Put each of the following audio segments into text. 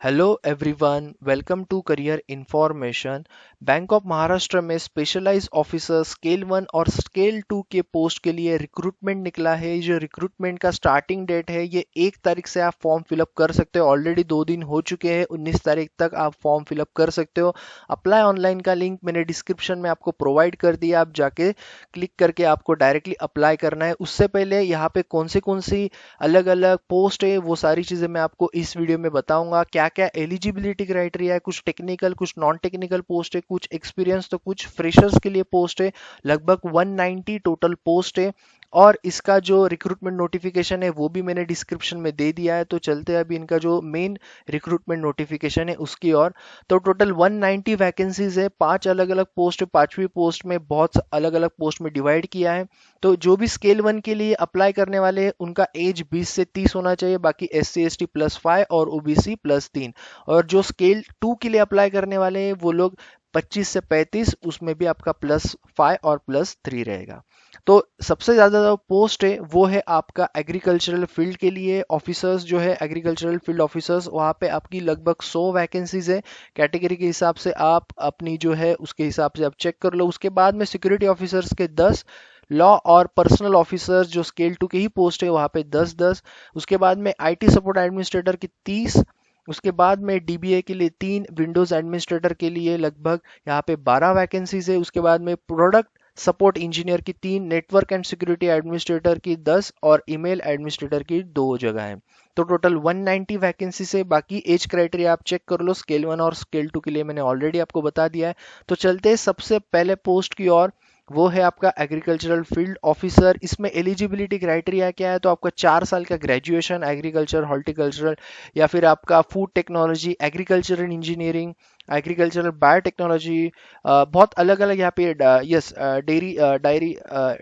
Hello everyone, welcome to career information. Bank of Maharashtra में specialise officer scale 1 और scale 2 के post के लिए रिक्रूटमेंट निकला है। ये जो रिक्रूटमेंट का स्टार्टिंग डेट है ये 1 तारीख से आप फॉर्म फिलअप कर सकते हो। ऑलरेडी 2 दिन हो चुके हैं, 19 तारीख तक आप फॉर्म फिलअप कर सकते हो। अप्लाई ऑनलाइन का लिंक मैंने डिस्क्रिप्शन में आपको प्रोवाइड कर दिया, आप जाके क्लिक करके आपको डायरेक्टली अप्लाई करना है। उससे पहले यहाँ पे कौन सी अलग अलग पोस्ट है वो सारी चीज़ें मैं आपको इस वीडियो में बताऊंगा। क्या क्या एलिजिबिलिटी क्राइटेरिया है, कुछ टेक्निकल कुछ नॉन टेक्निकल पोस्ट है, कुछ एक्सपीरियंस तो कुछ फ्रेशर्स के लिए पोस्ट है। लगभग 190 टोटल पोस्ट है। और इसका जो रिक्रूटमेंट नोटिफिकेशन है वो भी मैंने डिस्क्रिप्शन में दे दिया है। तो चलते हैं अभी इनका जो मेन रिक्रूटमेंट नोटिफिकेशन है उसकी ओर। तो टोटल 190 वैकेंसीज है, 5 अलग अलग पोस्ट है। 5वीं पोस्ट में बहुत अलग अलग पोस्ट में डिवाइड किया है। तो जो भी स्केल 1 के लिए अप्लाई करने वाले हैं उनका एज 20 से 30 होना चाहिए, बाकी SC ST +5 और OBC +3। और जो स्केल 2 के लिए अप्लाई करने वाले हैं वो लोग 25 से 35, उसमें भी आपका +5 और +3 रहेगा। तो सबसे ज़्यादा जो पोस्ट है वो है आपका एग्रीकल्चरल फील्ड के लिए ऑफिसर्स, जो है एग्रीकल्चरल फील्ड ऑफिसर्स, वहाँ पे आपकी लगभग 100 वैकेंसीज है। कैटेगरी के हिसाब से आप अपनी जो है उसके हिसाब से आप चेक कर लो। उसके बाद में सिक्योरिटी ऑफिसर्स के 10, लॉ और पर्सनल ऑफिसर्स जो स्केल 2 के ही पोस्ट है वहाँ पे 10-10। उसके बाद में IT सपोर्ट एडमिनिस्ट्रेटर की 30। उसके बाद में DBA के लिए 3, विंडोज एडमिनिस्ट्रेटर के लिए लगभग यहाँ पे 12 वैकेंसीज है। उसके बाद में प्रोडक्ट सपोर्ट इंजीनियर की 3, नेटवर्क एंड सिक्योरिटी एडमिनिस्ट्रेटर की 10 और ईमेल एडमिनिस्ट्रेटर की 2 जगह है। तो टोटल 190 वैकेंसी से। बाकी एज क्राइटेरिया आप चेक कर लो, स्केल 1 और स्केल 2 के लिए मैंने ऑलरेडी आपको बता दिया है। तो चलते हैं सबसे पहले पोस्ट की ओर, वो है आपका एग्रीकल्चरल फील्ड ऑफिसर। इसमें एलिजिबिलिटी क्राइटेरिया क्या है, तो आपका 4 साल का ग्रेजुएशन एग्रीकल्चर हॉर्टिकल्चरल, या फिर आपका food technology, agricultural engineering, agricultural biotechnology, बहुत अलग अलग यहाँ पे, यस, डेयरी डायरी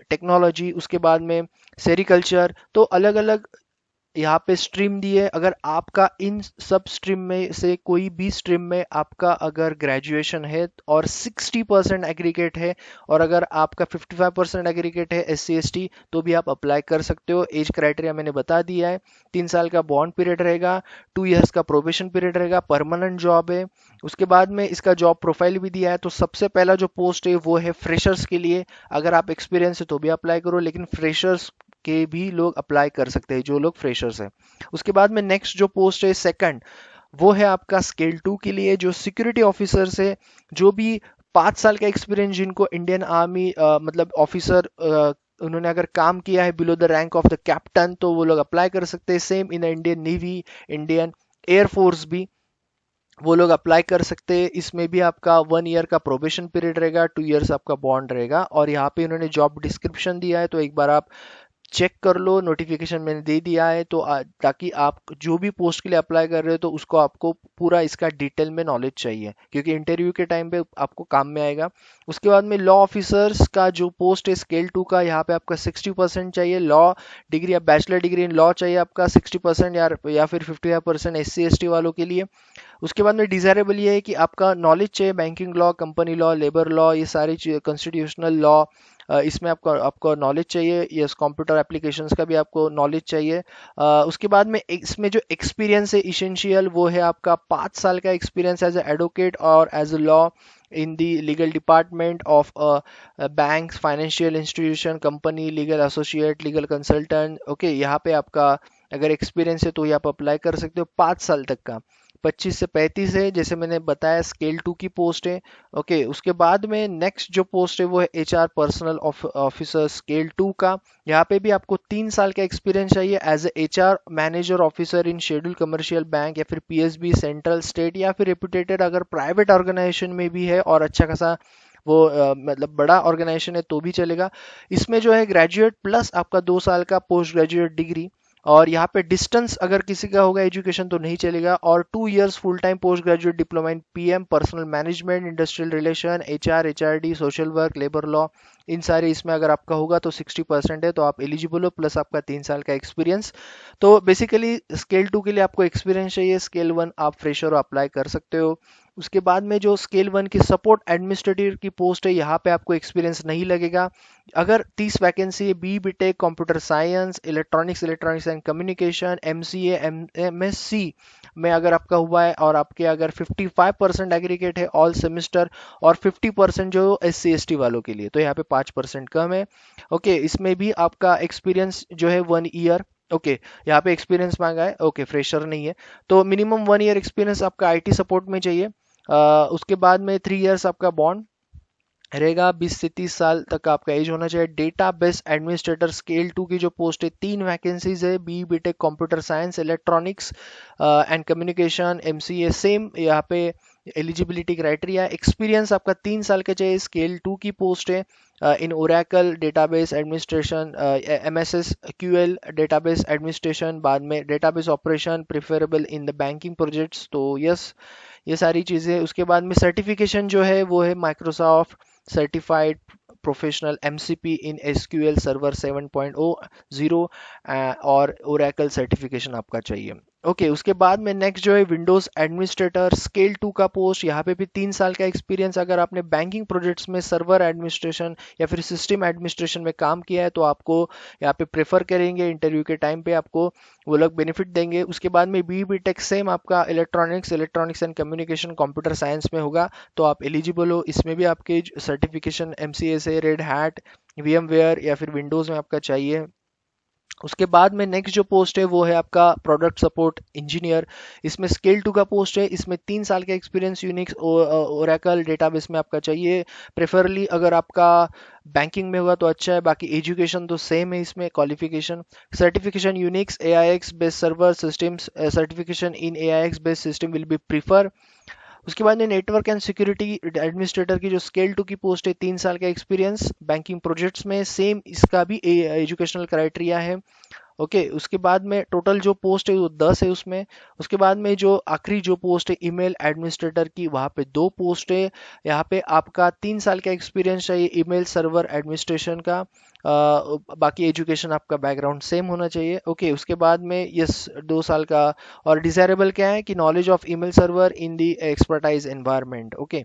टेक्नोलॉजी। उसके बाद में सेरिकल्चर। तो अलग अलग यहाँ पे स्ट्रीम दी है। अगर आपका इन सब स्ट्रीम में से कोई भी स्ट्रीम में आपका अगर ग्रेजुएशन है और 60% एग्रीगेट है, और अगर आपका 55% एग्रीगेट है SC ST, तो भी आप अप्लाई कर सकते हो। एज क्राइटेरिया मैंने बता दिया है। 3 साल का बॉन्ड पीरियड रहेगा, 2 इयर्स का प्रोबेशन पीरियड रहेगा, परमानेंट जॉब है। उसके बाद में इसका जॉब प्रोफाइल भी दिया है। तो सबसे पहला जो पोस्ट है वो है फ्रेशर्स के लिए। अगर आप एक्सपीरियंस है तो भी अप्लाई करो, लेकिन फ्रेशर्स के भी लोग अप्लाई कर सकते हैं जो लोग फ्रेशर्स हैं। उसके बाद में नेक्स्ट जो पोस्ट है सेकंड, वो है आपका स्केल 2 के लिए, जो सिक्योरिटी ऑफिसर से, जो भी 5 साल का एक्सपीरियंस जिनको इंडियन आर्मी मतलब ऑफिसर उन्होंने अगर काम किया है below the rank of the captain, तो वो लोग अप्लाई कर सकते हैं। Same in Indian navy, Indian air force भी वो लोग अप्लाई कर सकते हैं। इसमें भी आपका 1 ईयर का प्रोबेशन पीरियड रहेगा, 2 इयर्स आपका बॉन्ड रहेगा। और यहाँ पे इन्होंने जॉब डिस्क्रिप्शन दिया है, तो एक बार आप चेक कर लो। नोटिफिकेशन मैंने दे दिया है, तो ताकि आप जो भी पोस्ट के लिए अप्लाई कर रहे हो तो उसको आपको पूरा इसका डिटेल में नॉलेज चाहिए, क्योंकि इंटरव्यू के टाइम पे आपको काम में आएगा। उसके बाद में लॉ ऑफिसर्स का जो पोस्ट है स्केल 2 का, यहाँ पे आपका 60% चाहिए लॉ डिग्री या बैचलर डिग्री इन लॉ चाहिए आपका 60%, या फिर 55% SC ST वालों के लिए। उसके बाद में डिजायरेबल ये है कि आपका नॉलेज चाहिए banking law, company law, labour law, ये सारी कॉन्स्टिट्यूशनल लॉ, इसमें आपको आपको नॉलेज चाहिए। यस, कंप्यूटर एप्लीकेशंस का भी आपको नॉलेज चाहिए। उसके बाद में इसमें जो एक्सपीरियंस है इसेंशियल, वो है आपका 5 साल का एक्सपीरियंस एज ए एडवोकेट और as a law in the legal department of bank, financial institution, company, legal associate, legal consultant. Okay, यहाँ पे आपका अगर एक्सपीरियंस है तो ये आप अप्लाई कर सकते हो 5 साल तक का। 25 से 35 है, जैसे मैंने बताया स्केल 2 की पोस्ट है। ओके, उसके बाद में नेक्स्ट जो पोस्ट है वो है HR पर्सनल ऑफिसर स्केल 2 का। यहाँ पे भी आपको 3 साल का एक्सपीरियंस चाहिए as a HR manager officer in schedule commercial bank, या फिर PSB, सेंट्रल, स्टेट, या फिर रेपुटेटेड अगर प्राइवेट ऑर्गेनाइजेशन में भी है और अच्छा खासा वो मतलब बड़ा ऑर्गेनाइजेशन है तो भी चलेगा। इसमें जो है ग्रेजुएट प्लस आपका 2 साल का पोस्ट ग्रेजुएट डिग्री। और यहाँ पे डिस्टेंस अगर किसी का होगा एजुकेशन तो नहीं चलेगा। और 2 years full time post graduate diploma in PM, personnel management, industrial relation, HR HRD, social work, labour law, इन सारे इसमें अगर आपका होगा तो 60% है, तो आप एलिजिबल हो, प्लस आपका 3 साल का एक्सपीरियंस। तो बेसिकली स्केल 2 के लिए आपको एक्सपीरियंस चाहिए, स्केल 1 आप फ्रेशर हो, अप्लाई कर सकते हो। उसके बाद में जो स्केल 1 की सपोर्ट एडमिनिस्ट्रेटिव की पोस्ट है, यहाँ पे आपको एक्सपीरियंस नहीं लगेगा। अगर 30 वैकेंसी है, B BTech computer science, electronics and communication, MCA, MSc में अगर आपका हुआ है और आपके अगर 55% एग्रीगेट है ऑल सेमेस्टर और 50% जो SC ST वालों के लिए, तो यहाँ पे 5% कम है। ओके, इसमें भी आपका एक्सपीरियंस जो है 1 ईयर। ओके, यहाँ पे एक्सपीरियंस मांगा है। ओके, फ्रेशर नहीं है, तो मिनिमम 1 ईयर एक्सपीरियंस आपका IT सपोर्ट में चाहिए। उसके बाद में 3 ईयर्स आपका बॉन्ड रहेगा। 20 से 30 साल तक का आपका एज होना चाहिए। डेटा बेस एडमिनिस्ट्रेटर स्केल 2 की जो पोस्ट है, 3 वैकेंसीज है, B BTech computer science, electronics and communication, MCA same यहाँ पे एलिजिबिलिटी क्राइटेरिया। एक्सपीरियंस आपका 3 साल का चाहिए। स्केल 2 की पोस्ट है in oracle database administration, MSSQL database administration, बाद में database operation preferable in the banking projects, तो यस ये सारी चीज़ें। उसके बाद में सर्टिफिकेशन जो है वो है माइक्रोसॉफ्ट सर्टिफाइड प्रोफेशनल MCP इन SQL सर्वर 7.0 और ओरेकल सर्टिफिकेशन आपका चाहिए। ओके, उसके बाद में नेक्स्ट जो है विंडोज एडमिनिस्ट्रेटर स्केल 2 का पोस्ट। यहाँ पे भी 3 साल का एक्सपीरियंस। अगर आपने बैंकिंग प्रोजेक्ट्स में सर्वर एडमिनिस्ट्रेशन या फिर सिस्टम एडमिनिस्ट्रेशन में काम किया है तो आपको यहाँ पे प्रेफर करेंगे। इंटरव्यू के टाइम पे आपको वो लोग बेनिफिट देंगे। उसके बाद में बी बीटेक सेम आपका electronics and communication computer science में होगा, तो आप एलिजिबल हो। इसमें भी आपके सर्टिफिकेशन MCA से रेड हैट, VMware या फिर विंडोज में आपका चाहिए। उसके बाद में नेक्स्ट जो पोस्ट है वो है आपका प्रोडक्ट सपोर्ट इंजीनियर। इसमें स्केल 2 का पोस्ट है। इसमें 3 साल का एक्सपीरियंस यूनिक्स ओरेकल डेटाबेस में आपका चाहिए। प्रेफरली अगर आपका बैंकिंग में होगा तो अच्छा है, बाकी एजुकेशन तो सेम है इसमें qualification. Certification Unix AIX based server systems, certification in AIX based system will be prefer. उसके बाद में नेटवर्क एंड सिक्योरिटी एडमिनिस्ट्रेटर की जो स्केल 2 की पोस्ट है, 3 साल का एक्सपीरियंस बैंकिंग प्रोजेक्ट्स में, सेम इसका भी एजुकेशनल क्राइटेरिया है। ओके, उसके बाद में टोटल जो पोस्ट है वो 10 है उसमें। उसके बाद में जो आखिरी जो पोस्ट है ईमेल एडमिनिस्ट्रेटर की, वहाँ पे 2 पोस्ट है। यहाँ पे आपका 3 साल का एक्सपीरियंस चाहिए ईमेल सर्वर एडमिनिस्ट्रेशन का। बाकी एजुकेशन आपका बैकग्राउंड सेम होना चाहिए। ओके, उसके बाद में यस 2 साल का। और डिजायरेबल क्या है कि knowledge of email server in the expertise environment. Okay,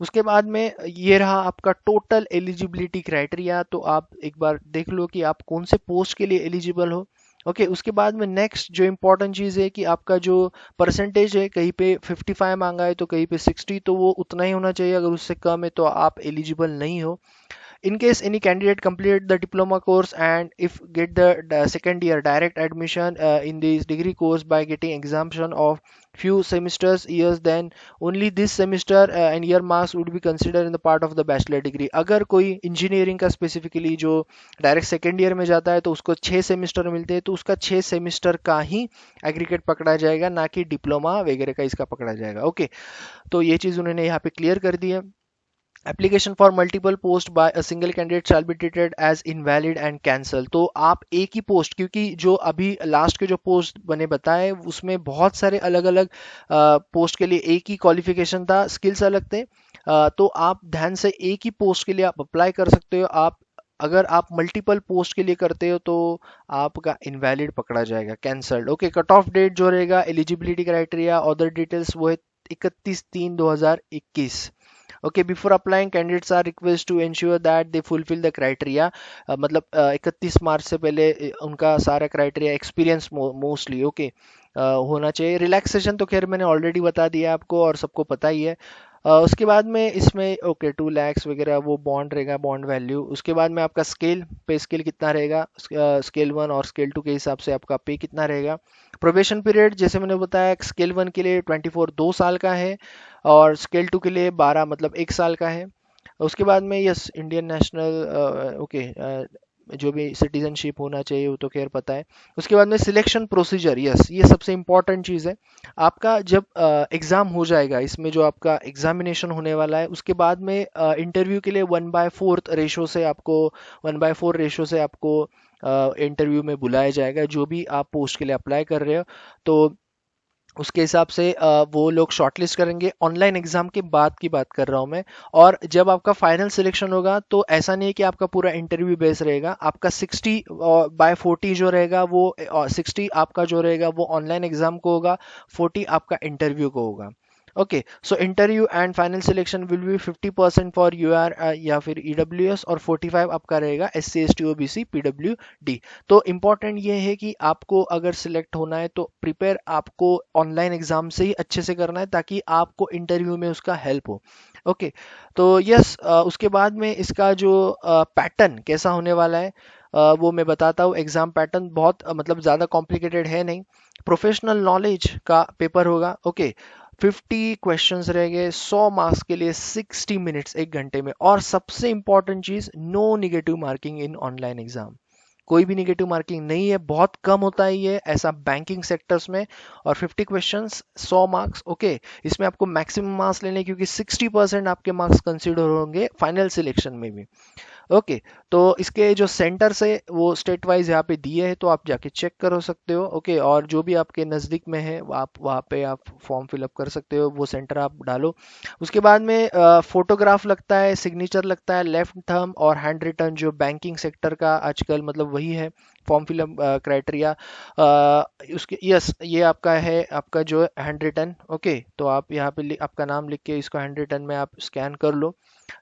उसके बाद में ये रहा आपका टोटल एलिजिबिलिटी क्राइटेरिया। तो आप एक बार देख लो कि आप कौन से पोस्ट के लिए एलिजिबल हो। ओके, उसके बाद में नेक्स्ट जो इंपॉर्टेंट चीज़ है कि आपका जो परसेंटेज है, कहीं पे 55 मांगा है तो कहीं पे 60, तो वो उतना ही होना चाहिए। अगर उससे कम है तो आप एलिजिबल नहीं हो। In case any candidate complete the diploma course and if get the second year direct admission in this degree course by getting exemption of few semesters years, then only this semester and year marks would be considered in the part of the bachelor degree. अगर कोई engineering का specifically जो direct second year में जाता है तो उसको 6 semester मिलते हैं, तो उसका 6 सेमेस्टर का ही एग्रीगेट पकड़ा जाएगा, ना कि डिप्लोमा वगैरह का इसका पकड़ा जाएगा। ओके, तो ये चीज़ उन्होंने यहाँ पे क्लियर कर दी है। Application for multiple post by a single candidate shall be treated as invalid and cancel. तो आप एक ही पोस्ट, क्योंकि जो अभी लास्ट के जो पोस्ट बने बताए उसमें बहुत सारे अलग अलग पोस्ट के लिए एक ही क्वालिफिकेशन था, स्किल्स अलग थे। तो आप ध्यान से एक ही पोस्ट के लिए आप अप्लाई कर सकते हो। आप अगर आप मल्टीपल पोस्ट के लिए करते हो तो आपका इनवैलिड पकड़ा जाएगा, cancelled. Okay, cut off date जो रहेगा एलिजिबिलिटी क्राइटेरिया अदर डिटेल्स वो है 31/3/2021। Okay, before applying candidates are request to ensure that they fulfil the criteria. मतलब 31 मार्च से पहले उनका सारा क्राइटेरिया एक्सपीरियंस मोस्टली ओके होना चाहिए। रिलैक्सेशन तो खैर मैंने ऑलरेडी बता दिया आपको और सबको पता ही है। उसके बाद में इसमें ओके 2 लाख वगैरह वो बॉन्ड रहेगा, बॉन्ड वैल्यू। उसके बाद में आपका स्केल पे स्केल कितना रहेगा, स्केल 1 और स्केल 2 के हिसाब से आपका पे कितना रहेगा। प्रोबेशन पीरियड जैसे मैंने बताया स्केल 1 के लिए 24 2 साल का है और स्केल 2 के लिए 12 मतलब 1 साल का है। उसके बाद में यस इंडियन नेशनल ओके जो भी सिटीजनशिप होना चाहिए वो तो खैर पता है। उसके बाद में सिलेक्शन प्रोसीजर, यस ये सबसे इम्पॉर्टेंट चीज़ है। आपका जब एग्ज़ाम हो जाएगा, इसमें जो आपका एग्जामिनेशन होने वाला है, उसके बाद में इंटरव्यू के लिए 1/4 रेशो से आपको 1/4 रेशो से आपको इंटरव्यू में बुलाया जाएगा, जो भी आप पोस्ट के लिए अप्लाई कर रहे हो। तो उसके हिसाब से वो लोग शॉर्टलिस्ट करेंगे। ऑनलाइन एग्जाम के बाद की बात कर रहा हूँ मैं। और जब आपका फाइनल सिलेक्शन होगा तो ऐसा नहीं है कि आपका पूरा इंटरव्यू बेस रहेगा। आपका 60/40 जो रहेगा वो 60 आपका जो रहेगा वो ऑनलाइन एग्जाम को होगा, 40 आपका इंटरव्यू को होगा। Okay, so interview and final selection will be 50% for UR या फिर ईडब्ल्यूएस और 45 आपका रहेगा एससी एसटी ओबीसी पीडब्ल्यूडी। तो इम्पॉर्टेंट ये है कि आपको अगर सिलेक्ट होना है तो प्रिपेयर आपको ऑनलाइन एग्जाम से ही अच्छे से करना है ताकि आपको इंटरव्यू में उसका हेल्प हो। ओके, तो यस, उसके बाद में इसका जो पैटर्न कैसा होने वाला है वो मैं बताता हूँ। एग्जाम पैटर्न बहुत मतलब ज़्यादा कॉम्प्लिकेटेड है नहीं। प्रोफेशनल नॉलेज का पेपर होगा। ओके, 50 क्वेश्चंस रहेंगे 100 मार्क्स के लिए, 60 मिनट्स, 1 घंटे में। और सबसे इंपॉर्टेंट चीज, no negative marking in online exam. कोई भी निगेटिव मार्किंग नहीं है, बहुत कम होता है ये ऐसा बैंकिंग सेक्टर्स में। और 50 क्वेश्चंस 100 मार्क्स। ओके, इसमें आपको मैक्सिमम मार्क्स लेने क्योंकि 60% आपके मार्क्स कंसीडर होंगे फाइनल सिलेक्शन में भी। ओके, तो इसके जो सेंटर्स है वो स्टेट वाइज यहाँ पे दिए हैं, तो आप जाके चेक कर सकते हो। ओके, और जो भी आपके नज़दीक में है आप वहाँ पे आप फॉर्म फिलअप कर सकते हो, वो सेंटर आप डालो। उसके बाद में फोटोग्राफ लगता है, सिग्नेचर लगता है, लेफ्ट थंब और हैंड रिटन, जो बैंकिंग सेक्टर का आजकल मतलब वही है फॉर्म फिलअप क्राइटेरिया। उसके यस, ये आपका है, आपका जो हैंड रिटन। ओके, तो आप यहाँ पे आपका नाम लिख के इसको हैंड रिटन में आप स्कैन कर लो।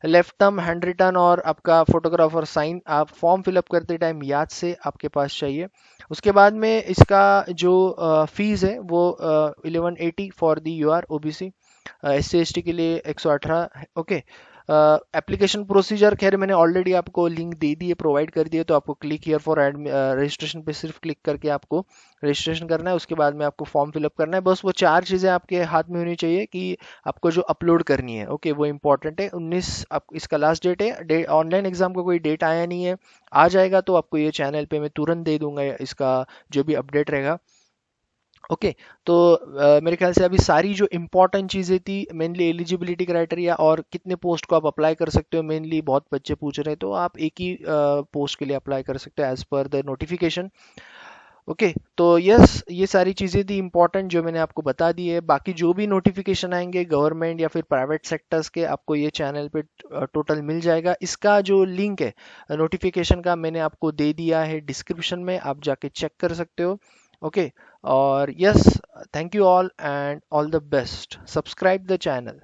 लेफ्ट टर्म हैंड रिटन और आपका फोटोग्राफ और साइन आप फॉर्म फिलअप करते टाइम याद से आपके पास चाहिए। उसके बाद में इसका जो फीस है वो 1180 for the U R OBC, S C S T के लिए 118। ओके, एप्लीकेशन प्रोसीजर खैर मैंने ऑलरेडी आपको लिंक दे दी है, प्रोवाइड कर दिए, तो आपको क्लिक हियर फॉर रजिस्ट्रेशन पे सिर्फ क्लिक करके आपको रजिस्ट्रेशन करना है। उसके बाद में आपको फॉर्म फिलअप करना है। बस वो चार चीज़ें आपके हाथ में होनी चाहिए कि आपको जो अपलोड करनी है। ओके, वो इंपॉर्टेंट है। 19 आप इसका लास्ट डेट है। ऑनलाइन एग्जाम का कोई डेट आया नहीं है, आ जाएगा तो आपको ये चैनल पे मैं तुरंत दे दूंगा इसका जो भी अपडेट रहेगा। ओके, तो मेरे ख्याल से अभी सारी जो इंपॉर्टेंट चीज़ें थी, मेनली एलिजिबिलिटी क्राइटेरिया और कितने पोस्ट को आप अप्लाई कर सकते हो, मेनली बहुत बच्चे पूछ रहे हैं, तो आप एक ही पोस्ट के लिए अप्लाई कर सकते हो as per the notification. Okay, तो यस, ये सारी चीज़ें थी इंपॉर्टेंट जो मैंने आपको बता दी है। बाकी जो भी नोटिफिकेशन आएंगे गवर्नमेंट या फिर प्राइवेट सेक्टर्स के, आपको ये चैनल पे टोटल मिल जाएगा। इसका जो लिंक है नोटिफिकेशन का मैंने आपको दे दिया है डिस्क्रिप्शन में, आप जाके चेक कर सकते हो। ओके, और yes, thank you all and all the best, subscribe the channel.